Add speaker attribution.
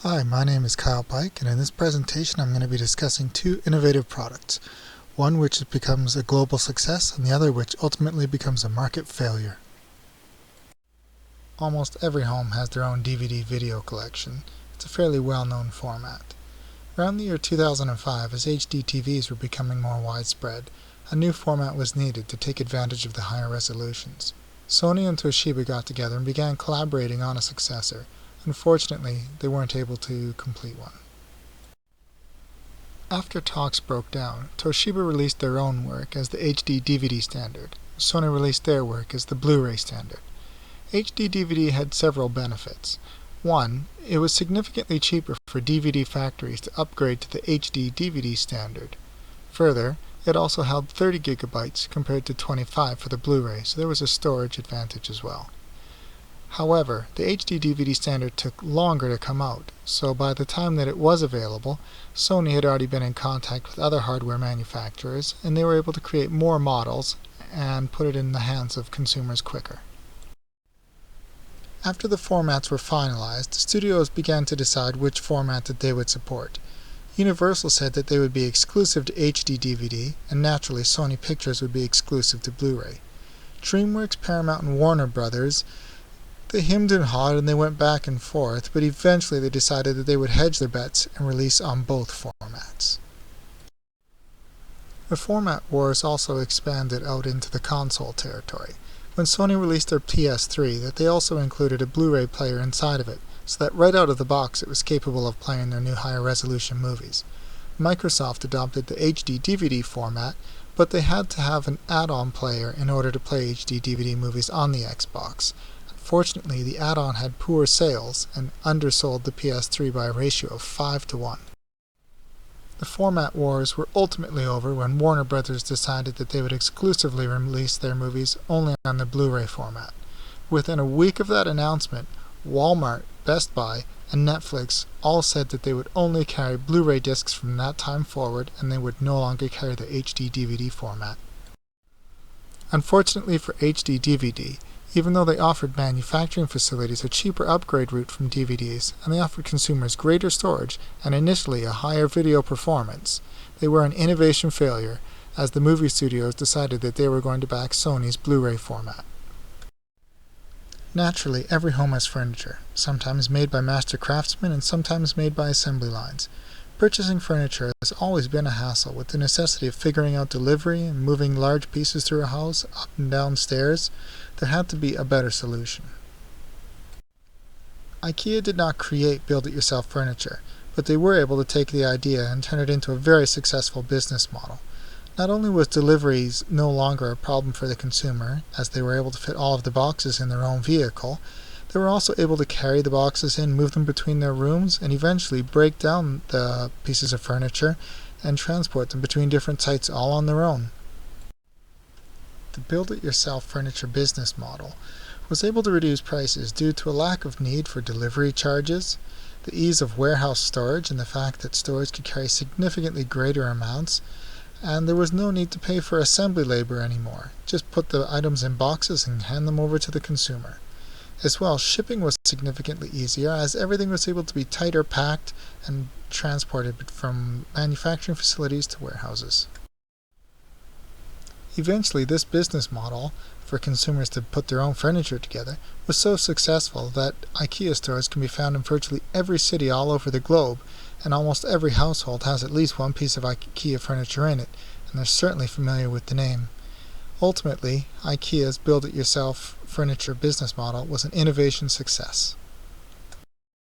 Speaker 1: Hi, my name is Kyle Pike, and in this presentation I'm going to be discussing two innovative products, one which becomes a global success and the other which ultimately becomes a market failure. Almost every home has their own DVD video collection. It's a fairly well-known format. Around the year 2005, as HD TVs were becoming more widespread, a new format was needed to take advantage of the higher resolutions. Sony and Toshiba got together and began collaborating on a successor. Unfortunately, they weren't able to complete one. After talks broke down, Toshiba released their own work as the HD DVD standard. Sony released their work as the Blu-ray standard. HD DVD had several benefits. One, it was significantly cheaper for DVD factories to upgrade to the HD DVD standard. Further, it also held 30 gigabytes compared to 25 for the Blu-ray, so there was a storage advantage as well. However, the HD DVD standard took longer to come out, so by the time that it was available, Sony had already been in contact with other hardware manufacturers, and they were able to create more models and put it in the hands of consumers quicker. After the formats were finalized, studios began to decide which format that they would support. Universal said that they would be exclusive to HD DVD, and naturally Sony Pictures would be exclusive to Blu-ray. DreamWorks, Paramount, and Warner Brothers, they hemmed and hawed and they went back and forth, but eventually they decided that they would hedge their bets and release on both formats. The format wars also expanded out into the console territory. When Sony released their PS3, that they also included a Blu-ray player inside of it, so that right out of the box it was capable of playing their new higher resolution movies. Microsoft adopted the HD DVD format, but they had to have an add-on player in order to play HD DVD movies on the Xbox. Fortunately, the add-on had poor sales and undersold the PS3 by a ratio of 5-1. The format wars were ultimately over when Warner Brothers decided that they would exclusively release their movies only on the Blu-ray format. Within a week of that announcement, Walmart, Best Buy, and Netflix all said that they would only carry Blu-ray discs from that time forward, and they would no longer carry the HD DVD format. Unfortunately for HD DVD, even though they offered manufacturing facilities a cheaper upgrade route from DVDs, and they offered consumers greater storage and initially a higher video performance, they were an innovation failure, as the movie studios decided that they were going to back Sony's Blu-ray format. Naturally, every home has furniture, sometimes made by master craftsmen and sometimes made by assembly lines. Purchasing furniture has always been a hassle, with the necessity of figuring out delivery and moving large pieces through a house, up and down stairs. There had to be a better solution. IKEA did not create build-it-yourself furniture, but they were able to take the idea and turn it into a very successful business model. Not only was deliveries no longer a problem for the consumer, as they were able to fit all of the boxes in their own vehicle, they were also able to carry the boxes in, move them between their rooms, and eventually break down the pieces of furniture and transport them between different sites all on their own. The build-it-yourself furniture business model was able to reduce prices due to a lack of need for delivery charges, the ease of warehouse storage and the fact that stores could carry significantly greater amounts, and there was no need to pay for assembly labor anymore. Just put the items in boxes and hand them over to the consumer. As well, shipping was significantly easier, as everything was able to be tighter packed and transported from manufacturing facilities to warehouses. Eventually, this business model for consumers to put their own furniture together was so successful that IKEA stores can be found in virtually every city all over the globe, and almost every household has at least one piece of IKEA furniture in it, and they're certainly familiar with the name. Ultimately, IKEA's build-it-yourself furniture business model was an innovation success.